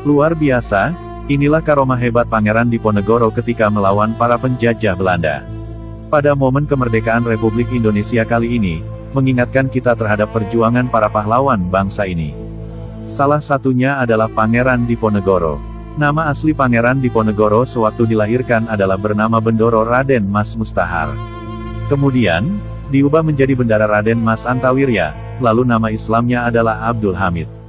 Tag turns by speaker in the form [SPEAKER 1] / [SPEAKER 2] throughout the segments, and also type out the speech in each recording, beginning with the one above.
[SPEAKER 1] Luar biasa, inilah karomah hebat Pangeran Diponegoro ketika melawan para penjajah Belanda. Pada momen kemerdekaan Republik Indonesia kali ini, mengingatkan kita terhadap perjuangan para pahlawan bangsa ini. Salah satunya adalah Pangeran Diponegoro. Nama asli Pangeran Diponegoro sewaktu dilahirkan adalah bernama Bendoro Raden Mas Mustahar. Kemudian, diubah menjadi Bendara Raden Mas Antawirya, lalu nama Islamnya adalah Abdul Hamid.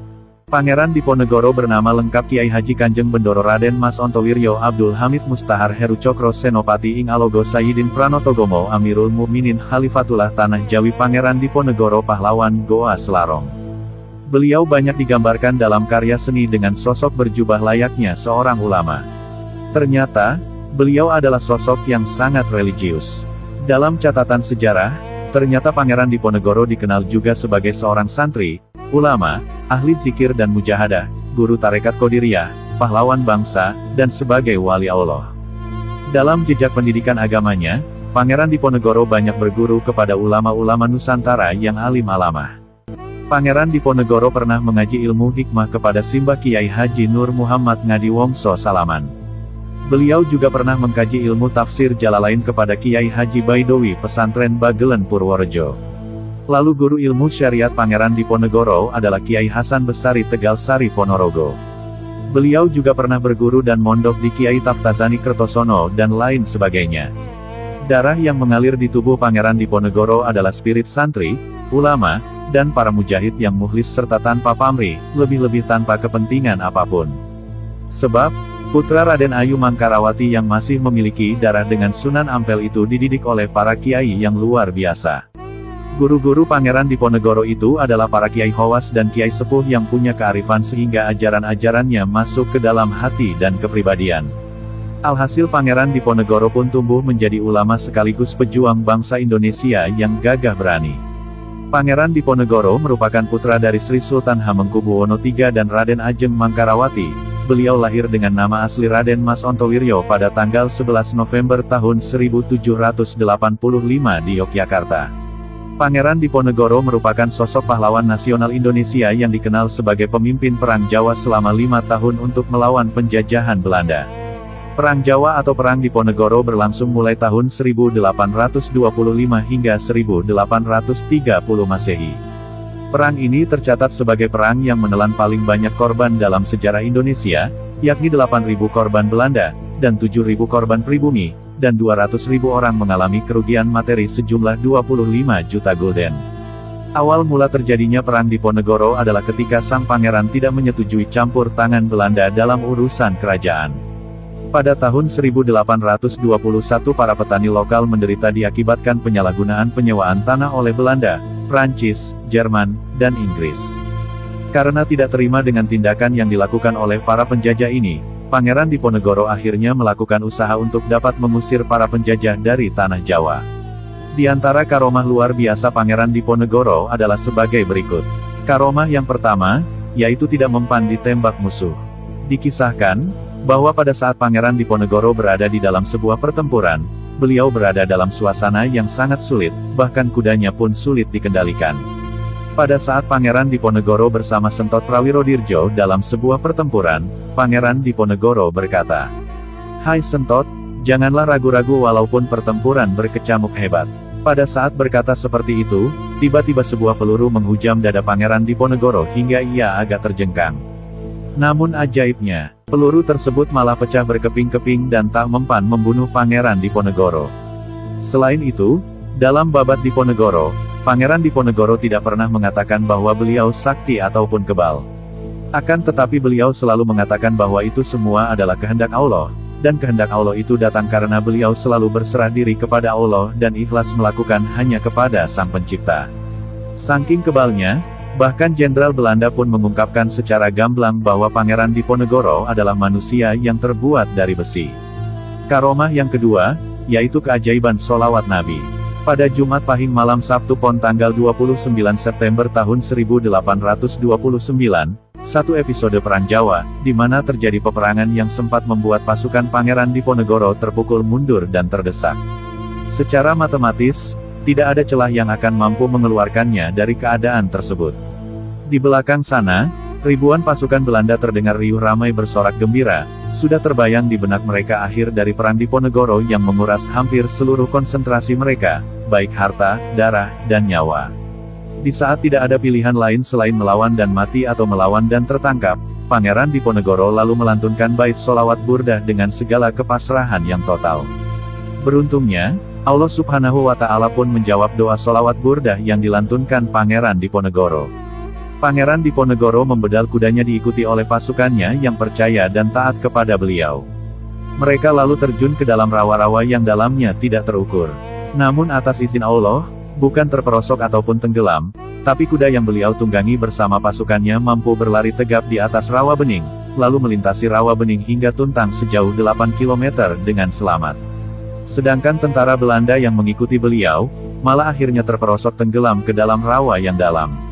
[SPEAKER 1] Pangeran Diponegoro bernama lengkap Kiai Haji Kanjeng Bendoro Raden Mas Ontowiryo Abdul Hamid Mustahar Heru Cokro Senopati ing Alogo Sayyidin Pranotogomo Amirul Mukminin Khalifatullah Tanah Jawi Pangeran Diponegoro pahlawan Goa Selarong. Beliau banyak digambarkan dalam karya seni dengan sosok berjubah layaknya seorang ulama. Ternyata, beliau adalah sosok yang sangat religius. Dalam catatan sejarah, ternyata Pangeran Diponegoro dikenal juga sebagai seorang santri, ulama, ahli zikir dan mujahadah, guru tarekat Qadiriyah, pahlawan bangsa, dan sebagai wali Allah. Dalam jejak pendidikan agamanya, Pangeran Diponegoro banyak berguru kepada ulama-ulama Nusantara yang alim alamah. Pangeran Diponegoro pernah mengaji ilmu hikmah kepada Simbah Kiai Haji Nur Muhammad Ngadi Wongso Salaman. Beliau juga pernah mengkaji ilmu tafsir Jalalain kepada Kiai Haji Baidowi Pesantren Bagelen Purworejo. Lalu guru ilmu syariat Pangeran Diponegoro adalah Kiai Hasan Besari Tegal Sari Ponorogo. Beliau juga pernah berguru dan mondok di Kiai Taftazani Kertosono dan lain sebagainya. Darah yang mengalir di tubuh Pangeran Diponegoro adalah spirit santri, ulama, dan para mujahid yang mukhlis serta tanpa pamrih, lebih-lebih tanpa kepentingan apapun. Sebab, putra Raden Ayu Mangkarawati yang masih memiliki darah dengan Sunan Ampel itu dididik oleh para kiai yang luar biasa. Guru-guru Pangeran Diponegoro itu adalah para kiai khawas dan kiai sepuh yang punya kearifan sehingga ajaran-ajarannya masuk ke dalam hati dan kepribadian. Alhasil Pangeran Diponegoro pun tumbuh menjadi ulama sekaligus pejuang bangsa Indonesia yang gagah berani. Pangeran Diponegoro merupakan putra dari Sri Sultan Hamengkubuwono III dan Raden Ajeng Mangkarawati. Beliau lahir dengan nama asli Raden Mas Ontowiryo pada tanggal 11 November tahun 1785 di Yogyakarta. Pangeran Diponegoro merupakan sosok pahlawan nasional Indonesia yang dikenal sebagai pemimpin Perang Jawa selama 5 tahun untuk melawan penjajahan Belanda. Perang Jawa atau Perang Diponegoro berlangsung mulai tahun 1825 hingga 1830 Masehi. Perang ini tercatat sebagai perang yang menelan paling banyak korban dalam sejarah Indonesia, yakni 8.000 korban Belanda, dan 7.000 korban pribumi, dan 200.000 orang mengalami kerugian materi sejumlah 25 juta gulden. Awal mula terjadinya Perang Diponegoro adalah ketika sang pangeran tidak menyetujui campur tangan Belanda dalam urusan kerajaan. Pada tahun 1821 para petani lokal menderita diakibatkan penyalahgunaan penyewaan tanah oleh Belanda, Prancis, Jerman, dan Inggris. Karena tidak terima dengan tindakan yang dilakukan oleh para penjajah ini, Pangeran Diponegoro akhirnya melakukan usaha untuk dapat mengusir para penjajah dari tanah Jawa. Di antara karomah luar biasa Pangeran Diponegoro adalah sebagai berikut. Karomah yang pertama, yaitu tidak mempan ditembak musuh. Dikisahkan, bahwa pada saat Pangeran Diponegoro berada di dalam sebuah pertempuran, beliau berada dalam suasana yang sangat sulit, bahkan kudanya pun sulit dikendalikan. Pada saat Pangeran Diponegoro bersama Sentot Prawirodirjo dalam sebuah pertempuran, Pangeran Diponegoro berkata, "Hai Sentot, janganlah ragu-ragu walaupun pertempuran berkecamuk hebat." Pada saat berkata seperti itu, tiba-tiba sebuah peluru menghujam dada Pangeran Diponegoro hingga ia agak terjengkang. Namun ajaibnya, peluru tersebut malah pecah berkeping-keping dan tak mempan membunuh Pangeran Diponegoro. Selain itu, dalam babat Diponegoro, Pangeran Diponegoro tidak pernah mengatakan bahwa beliau sakti ataupun kebal. Akan tetapi beliau selalu mengatakan bahwa itu semua adalah kehendak Allah, dan kehendak Allah itu datang karena beliau selalu berserah diri kepada Allah dan ikhlas melakukan hanya kepada Sang Pencipta. Saking kebalnya, bahkan Jenderal Belanda pun mengungkapkan secara gamblang bahwa Pangeran Diponegoro adalah manusia yang terbuat dari besi. Karomah yang kedua, yaitu keajaiban sholawat Nabi. Pada Jumat Pahing malam Sabtu Pon tanggal 29 September tahun 1829, satu episode Perang Jawa, di mana terjadi peperangan yang sempat membuat pasukan Pangeran Diponegoro terpukul mundur dan terdesak. Secara matematis, tidak ada celah yang akan mampu mengeluarkannya dari keadaan tersebut. Di belakang sana, Ribuan pasukan Belanda terdengar riuh ramai bersorak gembira, sudah terbayang di benak mereka akhir dari perang Diponegoro yang menguras hampir seluruh konsentrasi mereka, baik harta, darah, dan nyawa. Di saat tidak ada pilihan lain selain melawan dan mati atau melawan dan tertangkap, Pangeran Diponegoro lalu melantunkan bait sholawat burdah dengan segala kepasrahan yang total. Beruntungnya, Allah Subhanahu wa Ta'ala pun menjawab doa sholawat burdah yang dilantunkan Pangeran Diponegoro. Pangeran Diponegoro membedal kudanya diikuti oleh pasukannya yang percaya dan taat kepada beliau. Mereka lalu terjun ke dalam rawa-rawa yang dalamnya tidak terukur. Namun atas izin Allah, bukan terperosok ataupun tenggelam, tapi kuda yang beliau tunggangi bersama pasukannya mampu berlari tegap di atas rawa bening, lalu melintasi rawa bening hingga Tuntang sejauh 8 km dengan selamat. Sedangkan tentara Belanda yang mengikuti beliau, malah akhirnya terperosok tenggelam ke dalam rawa yang dalam.